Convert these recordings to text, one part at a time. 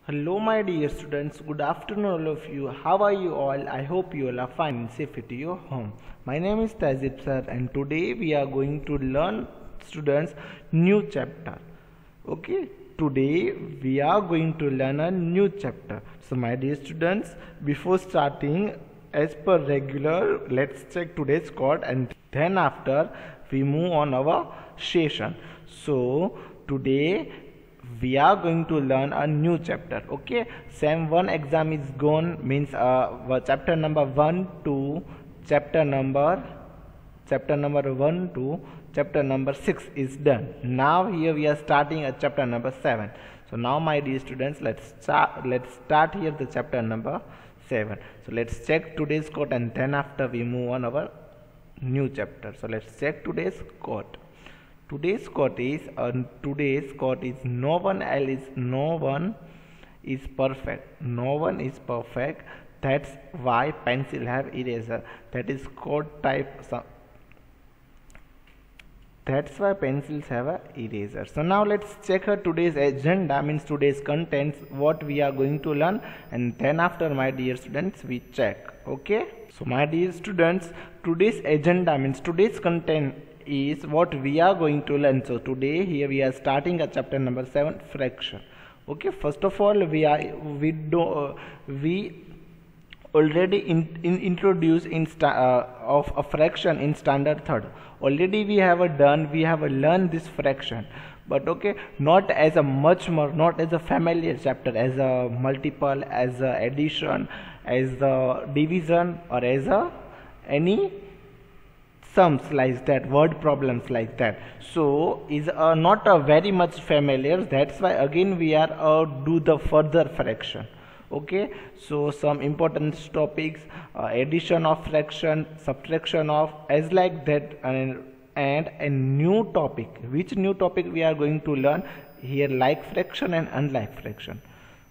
Hello, my dear students. Good afternoon, all of you. How are you all? I hope you all are fine and safe at your home. My name is Tazib sir, and today we are going to learn, students, new chapter. Okay, today we are going to learn a new chapter. So, my dear students, before starting, as per regular, let's check today's code, and then after we move on our session. So, today we are going to learn a new chapter. Okay, sem 1 exam is gone, means chapter number 1 to chapter number 1 to chapter number 6 is done. Now here we are starting at chapter number 7. So now, my dear students, let's start here the chapter number 7. So let's check today's code, and then after we move on our new chapter. So let's check today's code. Today's quote is no one is perfect. No one is perfect. That's why pencil have eraser. That is code type. That's why pencils have a eraser. So now let's check today's agenda, means today's contents, what we are going to learn, and then after, my dear students, we check. Okay. So my dear students, today's agenda means today's content is what we are going to learn. So today here we are starting at chapter number 7, fraction. Okay, first of all, we already introduced of a fraction in standard third. Already we have learned this fraction, but okay, not as a not as a familiar chapter, as a multiple, as a addition, as a division, or as a any sums like that, word problems like that. So is not very much familiar. That's why again we are do the further fraction. Okay, so some important topics, addition of fraction, subtraction of, as like that, and a new topic. Which new topic we are going to learn here? Like fraction and unlike fraction.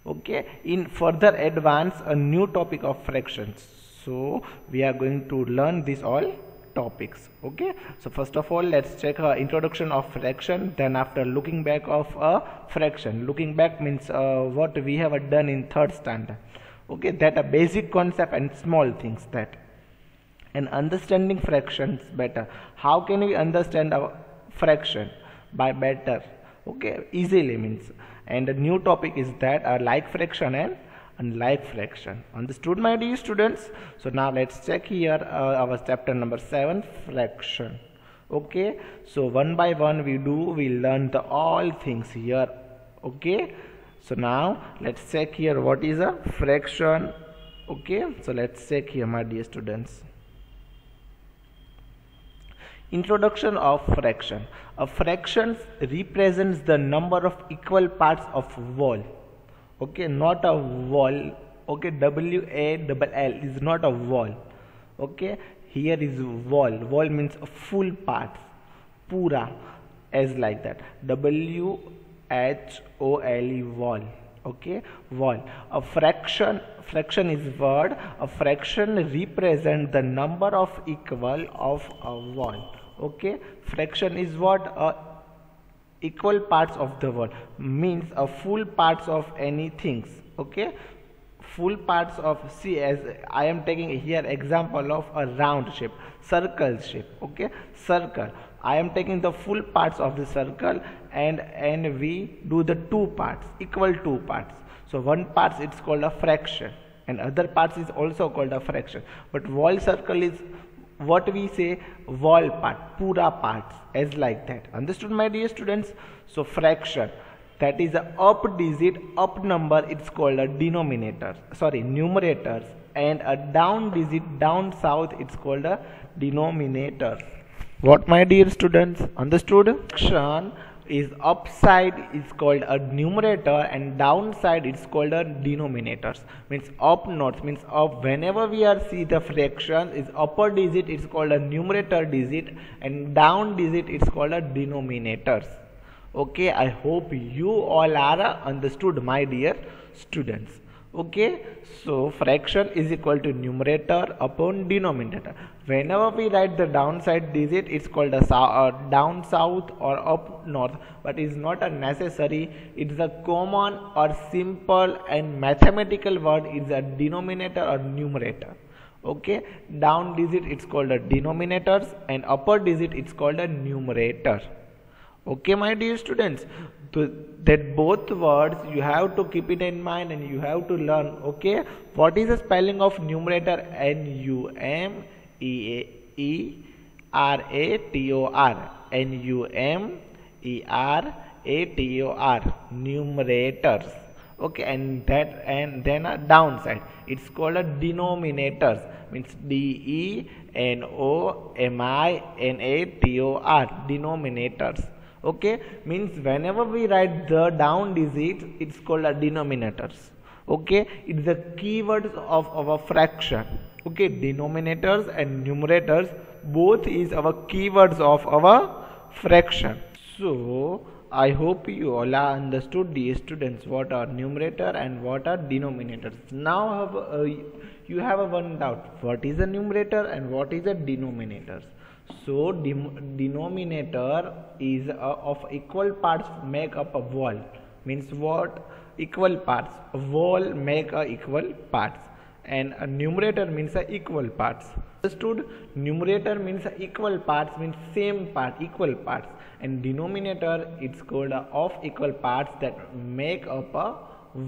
Okay, in further advance, a new topic of fractions. So we are going to learn this all topics. Okay, so first of all, let's check introduction of fraction, then after looking back of a fraction. Looking back means what we have done in third standard. Okay, that a basic concept and small things, that, and understanding fractions better. How can we understand a fraction? By better, okay, easily means. And the new topic is that like fraction and unlike fraction. Understood, my dear students? So now let's check here our chapter number 7, fraction. Okay, so one by one we learn the all things here. Okay, so now let's check here what is a fraction. Okay, so let's check here, my dear students. Introduction of fraction. A fraction represents the number of equal parts of whole. Okay, not a wall. Okay, WALL is not a wall. Okay, here is wall. Wall means full parts, pura, as like that. WHOLE, wall. Okay, wall. A fraction is word. A fraction represents the number of equal of a wall. Okay, fraction is what? Equal parts of the word, means a full parts of any things. Okay, full parts of, see, as I am taking here example of a round shape, circle shape. Okay, circle, I am taking the full parts of the circle, and we do the two parts, equal two parts. So one part it's called a fraction, and other parts is also called a fraction. But whole circle is what we say, whole part, pura parts, as like that. Understood, my dear students? So fraction, that is a up digit, up number, it's called a denominator, numerators, and a down digit, down south, it's called a denominator. What, my dear students? Understood? Fraction is upside is called a numerator, and downside it's called a denominators. Means up north means up. Whenever we are see the fraction is upper digit, it's called a numerator digit, and down digit it's called a denominators. Okay, I hope you all are understood, my dear students. Okay, so fraction is equal to numerator upon denominator. Whenever we write the downside digit, it's called a down south or up north, but is not a necessary. It's a common or simple and mathematical word is a denominator or numerator. Okay, down digit it's called a denominators and upper digit it's called a numerator. Okay, my dear students, that both words you have to keep it in mind and you have to learn. Okay, what is the spelling of numerator? Numerator. Numerator, numerators. Okay, and then a downside, it's called a denominators, means denominator, denominators. Okay, means whenever we write the down digit, it's called a denominators. Okay, it's the keywords of our fraction. Okay, denominators and numerators both is our keywords of our fraction. So I hope you all are understood, dear students, what are numerator and what are denominators. Now you have one doubt, what is a numerator and what is a denominator? So denominator is of equal parts make up a whole. Means what? Equal parts. A whole make a equal parts, and a numerator means a equal parts. Understood? Numerator means a equal parts, means same part, equal parts, and denominator it's called a of equal parts that make up a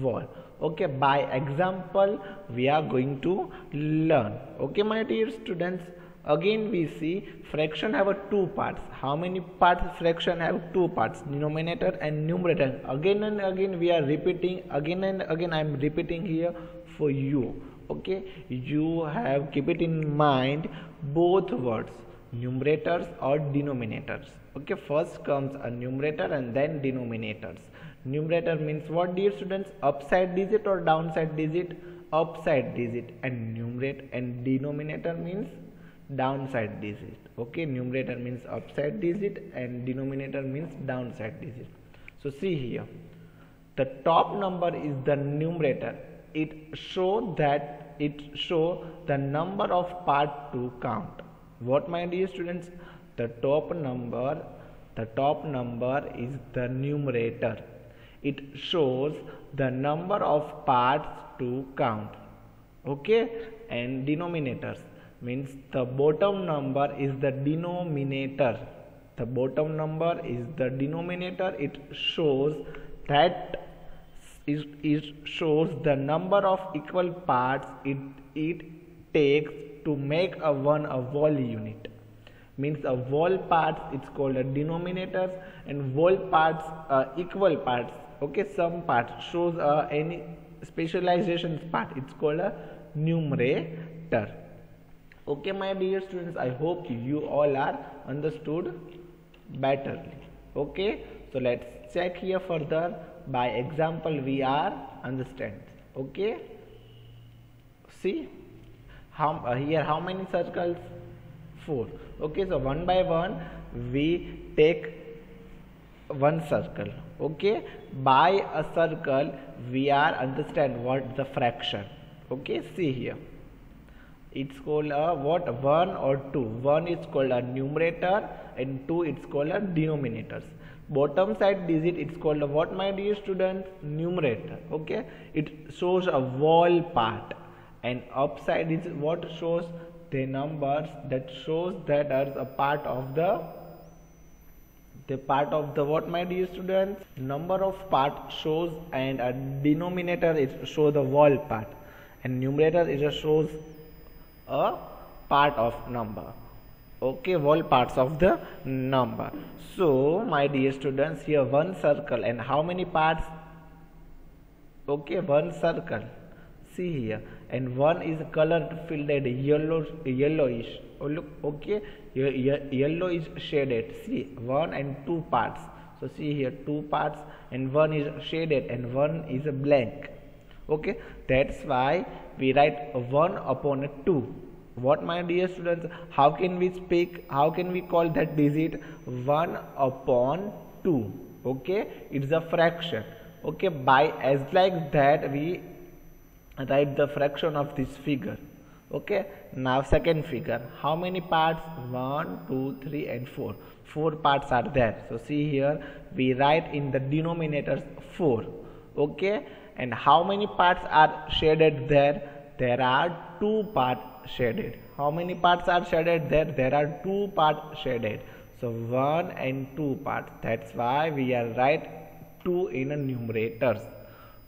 whole. Okay, by example we are going to learn. Okay, my dear students, again we see fraction have a two parts. How many parts fraction have? Two parts, denominator and numerator. Again and again we are repeating, again and again I am repeating here for you. Okay, you have keep it in mind both words, numerators or denominators. Okay, first comes a numerator and then denominators. Numerator means what, dear students? Upside digit or downside digit? Upside digit. And numerator and denominator means downside digit. Okay, numerator means upside digit and denominator means downside digit. So see here, the top number is the numerator. It show the number of part to count. What, my dear students? The top number is the numerator. It shows the number of parts to count. Okay, and denominators means the bottom number is the denominator. The bottom number is the denominator. It shows that it shows the number of equal parts it takes to make a whole unit. Means a whole parts it's called a denominator, and whole parts equal parts. Okay, some parts shows any specialization part, it's called a numerator. Okay, my dear students, I hope you all are understood betterly. Okay, so let's check here further. By example we are understand. Okay, see here how many circles? 4. Okay, so one by one we take one circle. Okay, by a circle we are understand what the fraction. Okay, see here, it's called a what? 1 or 2. 1 is called a numerator and 2 it's called a denominators. Bottom side digit it's called a what, my dear students? Numerator. Okay, it shows a whole part, and upside is what? Shows the numbers that shows that as a part of the what, my dear students? Number of part shows, and a denominator is show the whole part, and numerator is just shows a part of number. Okay, whole parts of the number. So my dear students, here one circle, and how many parts? Okay, one circle. See here, and one is colored filled yellowish. Oh, look, okay, yellow is shaded. See, 1 and 2 parts. So see here, 2 parts, and one is shaded and one is a blank. Okay, that's why we write 1 upon 2. What, my dear students? How can we speak? How can we call that digit? 1 upon 2. Okay, it's a fraction. Okay, by as like that we write the fraction of this figure. Okay, now second figure, how many parts? 1 2 3 and 4. 4 parts are there. So see here, we write in the denominators 4. Okay, and how many parts are shaded there? There are 2 parts shaded. How many parts are shaded there? There are 2 parts shaded. So 1 and 2 parts. That's why we are write 2 in a numerators.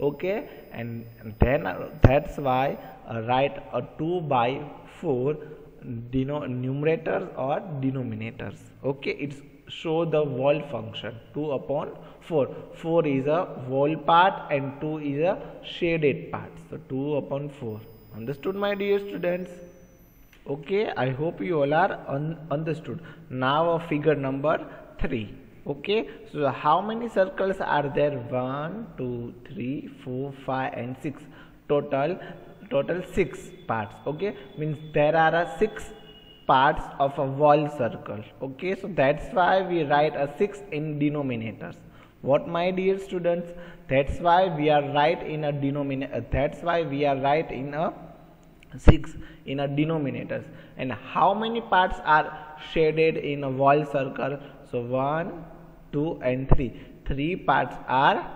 Okay, and then that's why write a 2 by 4 numerators or denominators. Okay, it's show the whole function 2 upon 4. 4 is a whole part and 2 is a shaded part. So 2 upon 4. Understood, my dear students? Okay, I hope you all are understood. Now figure number 3. Okay, so how many circles are there? 1 2 3 4 5 and 6. Total 6 parts. Okay, means there are 6 parts of a whole circle. Okay, so that's why we write a 6 in denominators. What, my dear students? That's why we are write in a denominator. That's why we are write in a 6 in a denominators. And how many parts are shaded in a whole circle? So 1 2 and 3. 3 parts are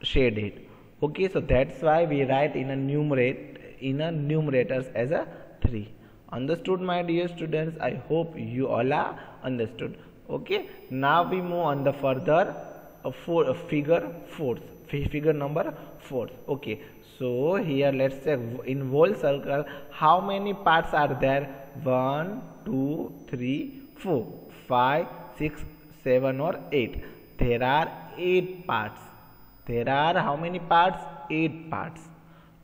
shaded. Okay, so that's why we write in a numerators as a 3. Understood, my dear students? I hope you all are understood. Okay, now we move on the further figure 4. Figure number 4. Okay, so here let's check in whole circle how many parts are there? 1 2 3 4 5 6 7 or 8. There are 8 parts. There are how many parts? 8 parts.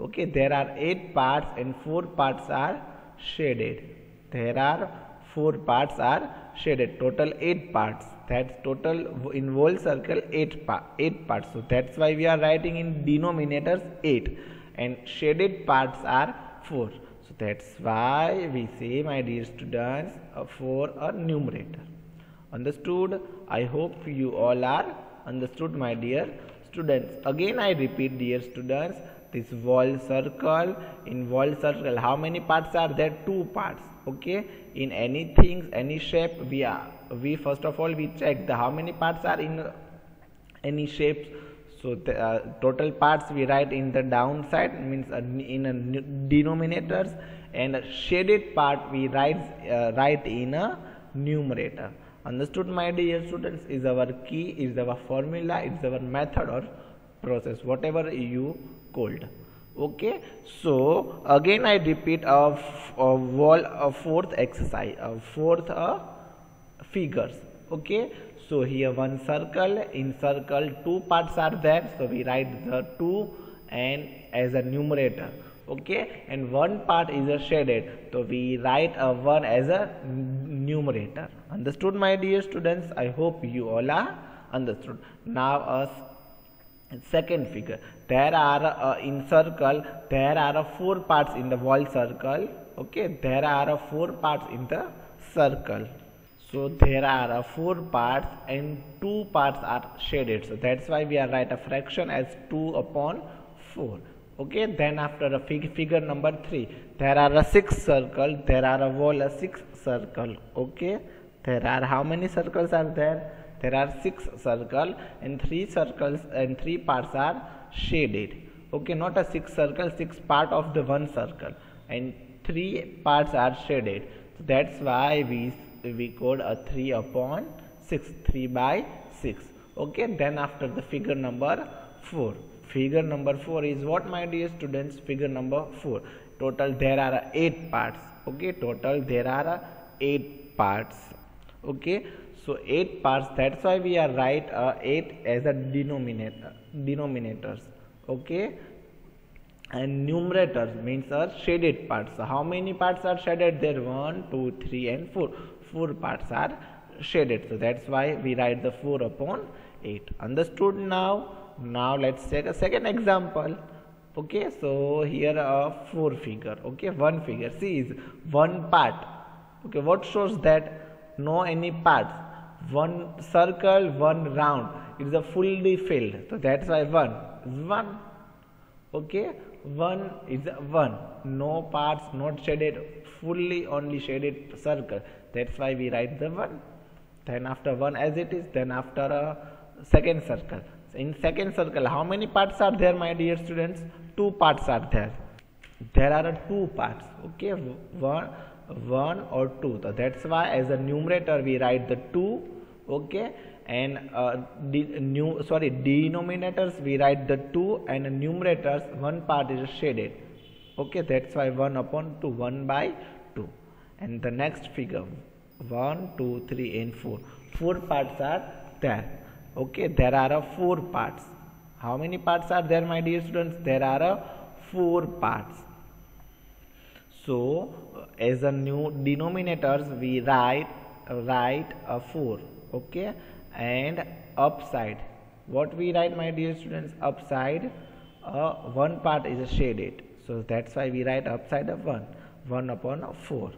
Okay, there are 8 parts and 4 parts are shaded. There are 4 parts are shaded. Total 8 parts. That's total in whole circle 8 parts. So that's why we are writing in denominators 8 and shaded parts are 4. So that's why we say, my dear students, 4 a numerator. Understood? I hope you all are understood, my dear students. Again I repeat, dear students, this whole circle, in whole circle how many parts are there? 2 parts. Okay, in anything, any shape, we first of all we check the how many parts are in any shapes. So the total parts we write in the downside, means in a denominators, and a shaded part we write in a numerator. Understood, my dear students? Is our key, is our formula, is our method or process, whatever you called. Okay, so again I repeat of fourth exercise, fourth figures. Okay, so here one circle, in circle 2 parts are there, so we write the 2 and as a numerator. Okay, and 1 part is a shaded, so we write a 1 as a numerator. Understood, my dear students? I hope you all are understood. Now a second figure, there are in circle there are 4 parts in the whole circle. Okay, there are 4 parts in the circle. So there are 4 parts and 2 parts are shaded. So that's why we are write a fraction as 2 upon 4. Okay, then after the figure number 3, there are 6 circles. There are a whole 6 circle. Okay, there are how many circles are there? There are 6 circles and 3 circles and 3 parts are shaded. Okay, not a 6 circle, 6 part of the one circle and 3 parts are shaded. So that's why we code a 3 upon 6, 3 by 6. Okay, then after the figure number 4. Figure number 4 is what, my dear students? Figure number 4. Total there are 8 parts. Okay, total there are 8 parts. Okay, so 8 parts. That's why we are write 8 as a denominators. Okay, and numerators means a shaded parts. So how many parts are shaded there? 1 2 3 and 4. 4 parts are shaded. So that's why we write the 4 upon 8. Understood now? Now let's take a second example. Okay, so here a 4 figure. Okay, one figure. See, is 1 part. Okay, what shows that? No any parts. 1 circle, 1 round. It is a fully filled. So that's why 1 is 1. Okay, 1 is 1, no parts, not shaded, fully only shaded circle. That's why we write the 1. Then after 1 as it is, then after a second circle. In second circle, how many parts are there, my dear students? 2 parts are there. There are 2 parts. Okay, one or 2. So that's why as a numerator we write the 2. Okay, and denominators we write the 2, and numerators one part is shaded. Okay, that's why 1 upon 2, 1 by 2. And the next figure, 1, 2, 3 and 4. 4 parts are there. Okay, there are 4 parts. How many parts are there, my dear students? There are 4 parts. So as a new denominators we write a 4. Okay, and upside, what we write, my dear students? Upside, one part is shaded, so that's why we write upside of 1 upon 4.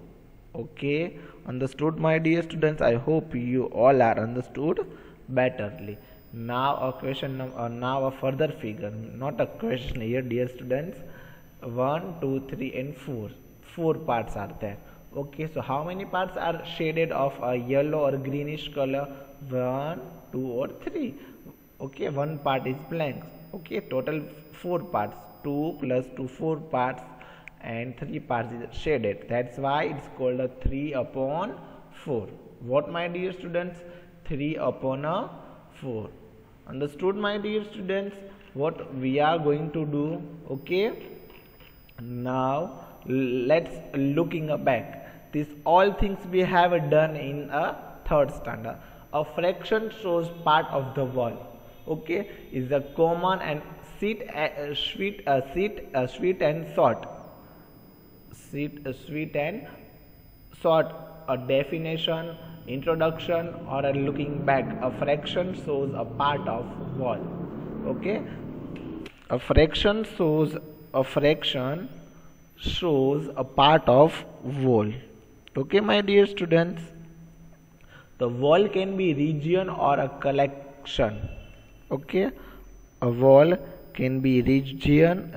Okay, understood, my dear students? I hope you all are understood betterly. Now a question, now a further figure, not a question here, dear students. 1, 2, 3 and 4 parts are there. Okay, so how many parts are shaded of a yellow or greenish color? 1, 2 or 3. Okay, one part is blank. Okay, total 4 parts. 2 plus 2, 4 parts, and 3 parts is shaded. That's why it's called a 3 upon 4. What, my dear students? 3 upon 4. Understood, my dear students? What we are going to do? Okay, now let's looking back. This all things we have done in a third standard. A fraction shows part of the wall. Okay, is a common and sweet and short. Sweet and short. A definition, introduction, or a looking back. A fraction shows a part of wall. Okay, a fraction shows a part of wall. Okay, my dear students, the wall can be region or a collection. Okay, a wall can be region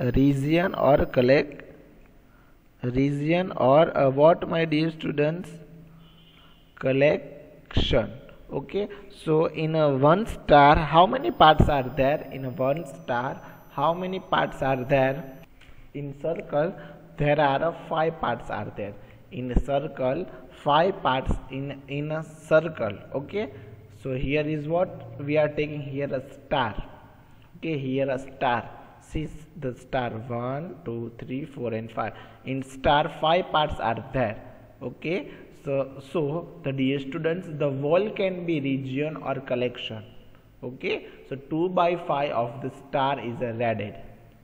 or what, my dear students? Collection. Okay, so in a 1 star, how many parts are there? In a 1 star, how many parts are there? In circle, there are 5 parts are there. In a circle, 5 parts in a circle. Okay, so here is what we are taking here, a star. Okay, here a star. See the star, 1, 2, 3, 4 and 5. In star, 5 parts are there. Okay, so the dear students, the wall can be region or collection. Okay, so 2 by 5 of the star is radded.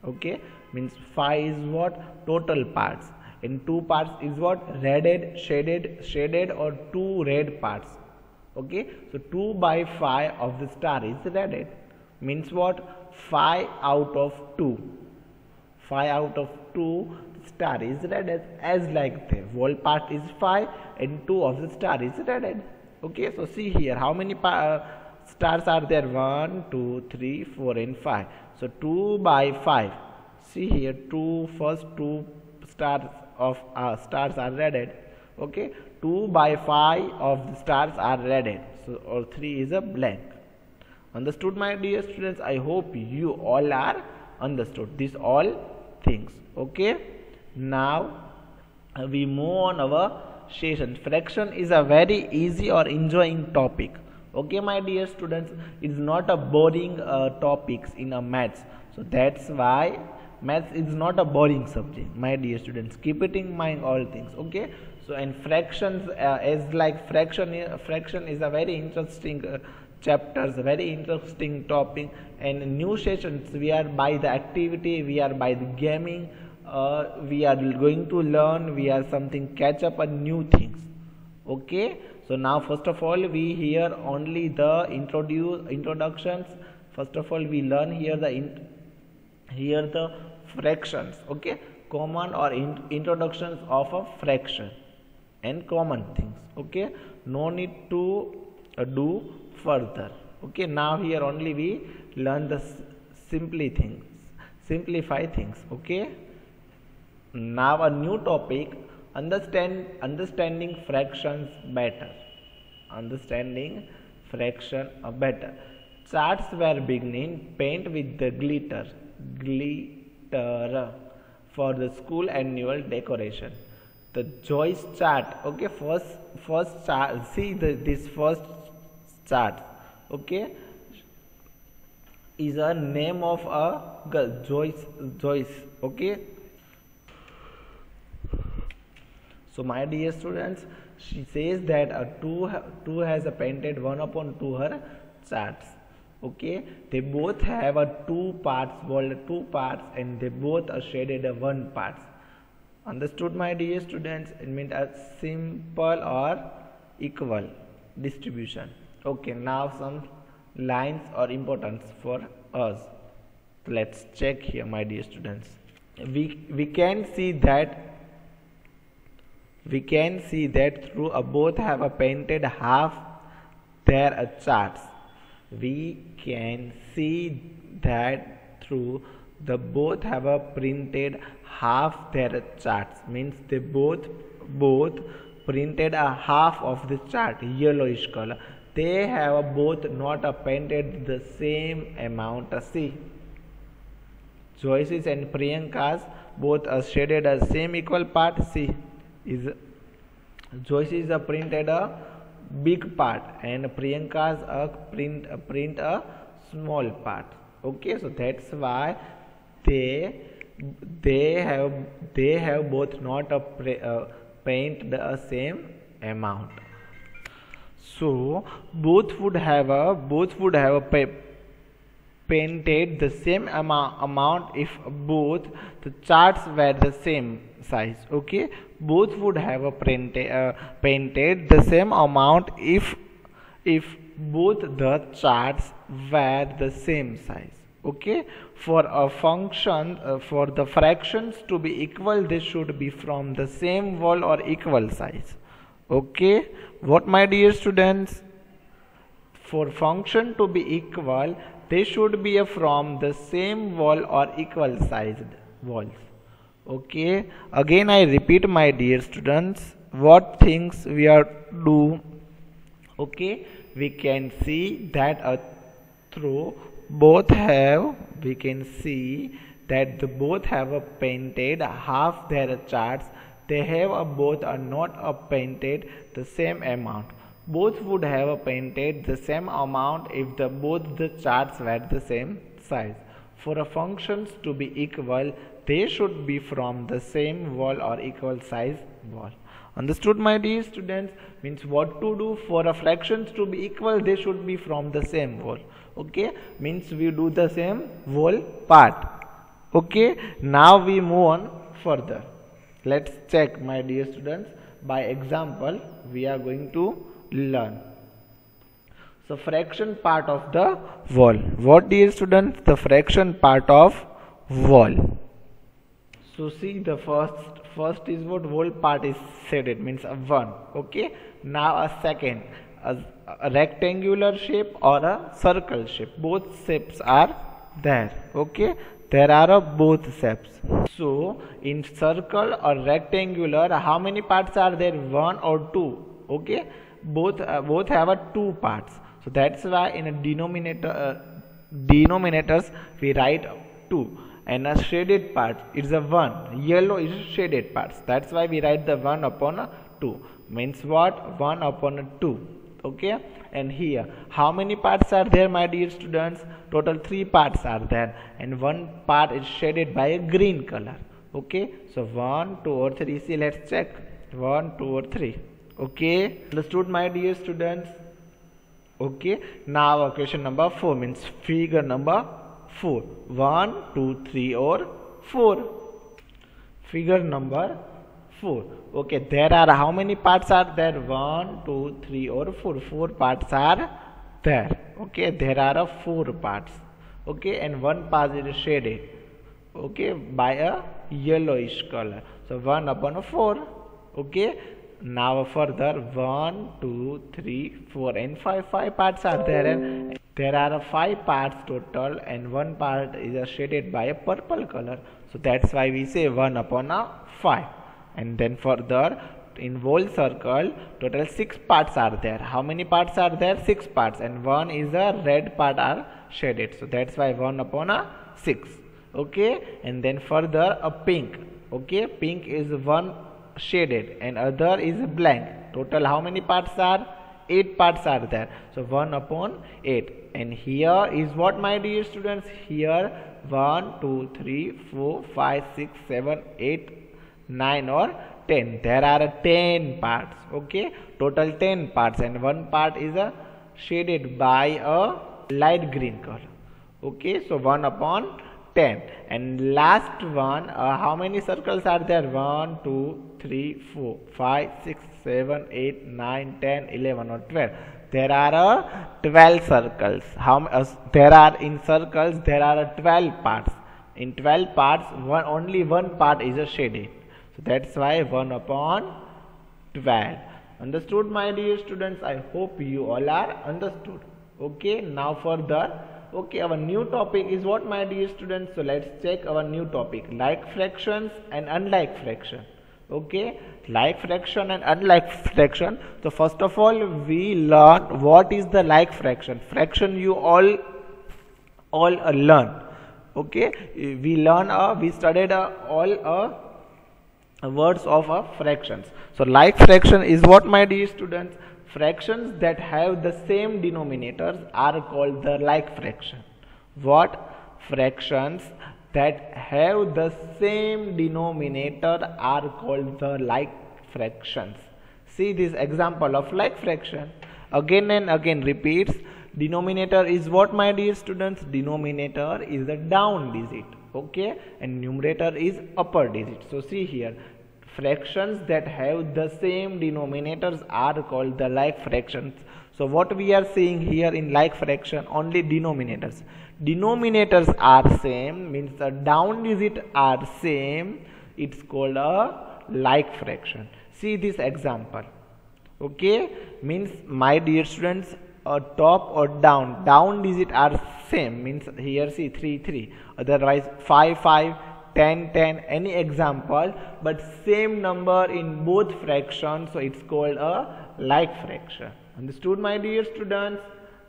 Okay, means 5 is what? Total parts. In 2 parts is what? Radded, shaded or 2 red parts. Okay, so 2 by 5 of the star is radded. Means what? 5 out of 2. 5 out of 2 star is radded, as like the wall part is 5 and 2 of the star is radded. Okay, so see here how many stars are there? 1, 2, 3, 4 and 5. So 2 by 5. See here, first 2 stars of stars are radded. Okay, 2 by 5 of the stars are radded. So or 3 is a blank. Understood, my dear students? I hope you all are understood these all things. Okay, now we move on our session. Fraction is a very easy or enjoying topic. Okay, my dear students, it's not a boring topics in a maths. So that's why maths is not a boring subject, my dear students. Keep it in mind all things. Okay, so and fractions is like fraction is a very interesting chapters, very interesting topic. And new sessions, we are by the activity, we are by the gaming, we are going to learn, we are something catch up on new things. Okay, so now first of all we hear only the introductions. First of all we learn here the fractions. Okay, common or introductions of a fraction and common things. Okay, no need to do further. Okay, now here only we learn the simplify things. Okay, now a new topic, understanding fractions better. Understanding fraction better. Charts were beginning paint with the glitter for the school annual decoration. The Joyce chart. Okay, first chart. See this first chart. Okay, is a name of a girl, Joyce. Okay, so my dear students, she says that a two has a painted 1/2 her charts. Okay, they both have a two parts, and they both are shaded a one parts. Understood, my dear students? It means a simple or equal distribution. Okay, now some lines or importance for us. Let's check here, my dear students. We can see that through both have a painted half their charts. We can see that through the both have a printed half their charts, means they both printed a half of the chart, yellowish color. They have both not painted the same amount. See, Joyce's and Priyanka's both are shaded a same equal part. See, is Joyce is a printed a big part and Priyanka's a print a small part. Okay, so that's why they have both not paint the same amount. So both would have painted the same amount if both the charts were the same size. Okay, both would have painted the same amount if both the charts were the same size. Okay, for a function, for the fractions to be equal, they should be from the same wall or equal size. Okay, what, my dear students? For function to be equal, they should be from the same wall or equal sized walls. Okay, again I repeat, my dear students, what things we are do. Okay, we can see that through both have, we can see that the both have painted half their charts. They have both are not painted the same amount. Both would have painted the same amount if both the charts were the same size. For a functions to be equal, they should be from the same wall or equal size wall. Understood, my dear students? Means what to do for a fractions to be equal, they should be from the same wall. Okay, means we do the same wall part. Okay, now we move on further. Let's check, my dear students. By example, we are going to learn. So fraction part of the wall. What, dear students? The fraction part of wall. So see, the first is what wall part is shaded, means a 1. Okay, now a second, a rectangular shape or a circle shape. Both shapes are there. Okay, there are both shapes. So in circle or rectangular, how many parts are there? 1 or 2. Okay, both have 2 parts. So that's why in a denominators we write 2, and a shaded part is a 1. Yellow is shaded parts. That's why we write the 1/2. Means what? 1/2. Okay, and here how many parts are there, my dear students? Total 3 parts are there, and 1 part is shaded by a green color. Okay, so 1, 2 or 3. See, let's check. 1, 2 or 3. Okay, understood, my dear students? Okay, now question number 4, means figure number 4. 1, 2, 3 or 4. Figure number 4. Okay, there are how many parts are there? 1, 2, 3 or 4. 4 parts are there. Okay, there are 4 parts. Okay, and 1 part is shaded. Okay, by a yellowish color. So 1/4. Okay, Now further 1, 2, 3, 4 and 5. 5 parts are there, and there are 5 parts total, and one part is shaded by a purple color. So that's why we say 1 upon a 5. And then further in whole circle total 6 parts are there. How many parts are there? 6 parts, and one is a red part are shaded. So that's why 1 upon a 6. Okay, and then further a pink. Okay, pink is one shaded and other is blank. Total how many parts are? 8 parts are there. So 1 upon 8. And here is what, my dear students? Here 1, 2, 3, 4, 5, 6, 7, 8, 9 or 10. There are 10 parts. Okay, total 10 parts, and one part is shaded by a light green color. Okay, so 1 upon 10. And last one, how many circles are there? 1, 2, 3, 4, 5, 6, 7, 8, 9, 10, 11 or 12. There are 12 circles. There are in circles there are 12 parts. In 12 parts, only one part is a shaded. So that's why 1 upon 12. Understood, my dear students? I hope you all are understood. Okay, now further. Okay, our new topic is what, my dear students? So let's check our new topic, like fractions and unlike fraction. Okay, like fraction and unlike fraction. So first of all, we learn what is the like fraction. Fraction you all learn. Okay, we studied all words of fractions. So like fraction is what, my dear students? Fractions that have the same denominators are called the like fraction. What? Fractions that have the same denominator are called the like fractions. See this example of like fraction. Again and again repeats. Denominator is what, my dear students? Denominator is the down digit. Okay, and numerator is upper digit. So see here, fractions that have the same denominators are called the like fractions. So what we are seeing here in like fraction, only denominators. Denominators are same, means the down digit are same. It's called a like fraction. See this example. Okay, means, my dear students, a top or down digit are same, means here see 3 3, otherwise 5 5, 10 10, any example, but same number in both fractions, so it's called a like fraction. Understood, my dear students?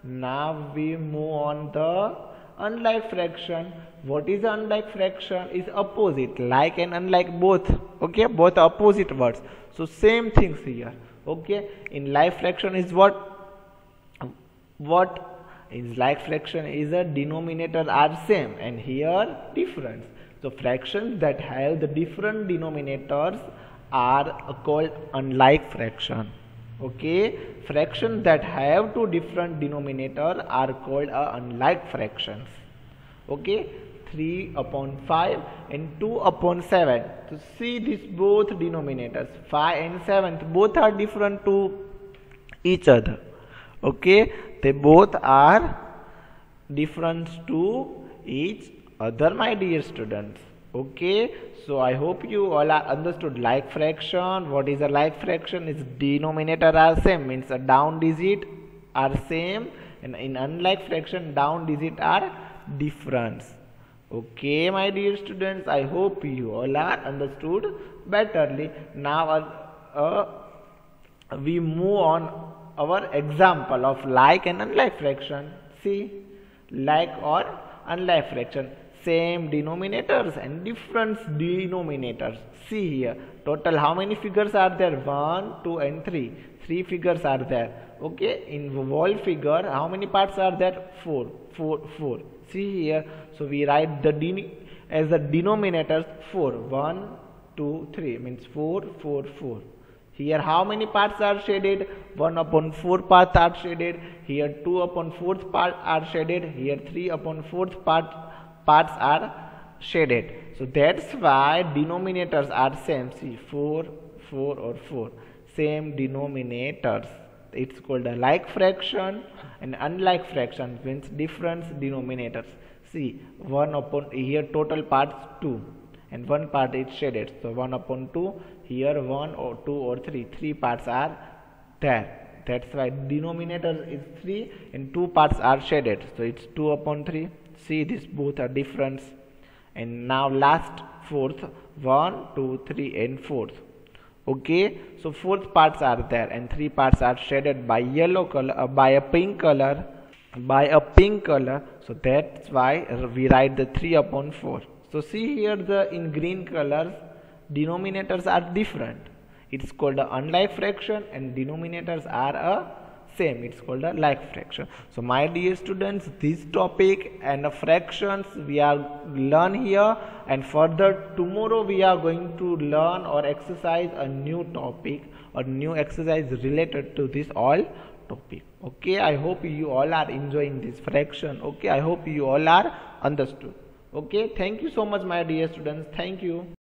Now we move on the unlike fraction. What is unlike fraction? Is opposite. Like and unlike both. Okay, both opposite words. So same things here. Okay, in like fraction is what is like fraction is a denominator are same, and here difference. So fractions that have the different denominators are called unlike fraction. Okay, fractions that have two different denominators are called unlike fractions. Okay, 3 upon 5 and 2 upon 7. So see these both denominators, 5 and 7, both are different to each other. Okay, they both are different to each other, my dear students. Okay, so I hope you all are understood like fraction. What is a like fraction? Is denominator are same, means a down digit are same, and in unlike fraction down digit are different. Okay, my dear students, I hope you all are understood betterly. Now we move on our example of like and unlike fraction. See, like or unlike fraction, same denominators and different denominators. See here, total how many figures are there? 1, 2 and 3. 3 figures are there. Okay, in whole figure how many parts are there? 4. See here, so we write the as the denominators 4. 1, 2, 3 means 4. Here how many parts are shaded? 1 upon 4 parts are shaded. Here 2 upon 4th part are shaded. Here 3 upon 4th parts are shaded. So that's why denominators are same. See, 4 or 4. Same denominators. It's called a like fraction, and unlike fraction means different denominators. See, 1 upon here total parts 2, and one part is shaded. So 1 upon 2, here 1 or 2 or 3, 3 parts are there. That's why denominator is 3 and 2 parts are shaded. So it's 2 upon 3. See, these both are different. And now last fourth, 1, 2, 3 and fourth. Okay, so fourth parts are there and 3 parts are shaded by yellow color, by a pink color. So that's why we write the 3 upon 4. So see here, the in green colors denominators are different. It's called a unlike fraction and denominators are a same. It's called a like fraction. So my dear students, this topic and the fractions we are learn here, and further tomorrow we are going to learn or exercise a new topic or new exercise related to this all topic. Okay, I hope you all are enjoying this fraction. Okay, I hope you all are understood. Okay, thank you so much my dear students. Thank you.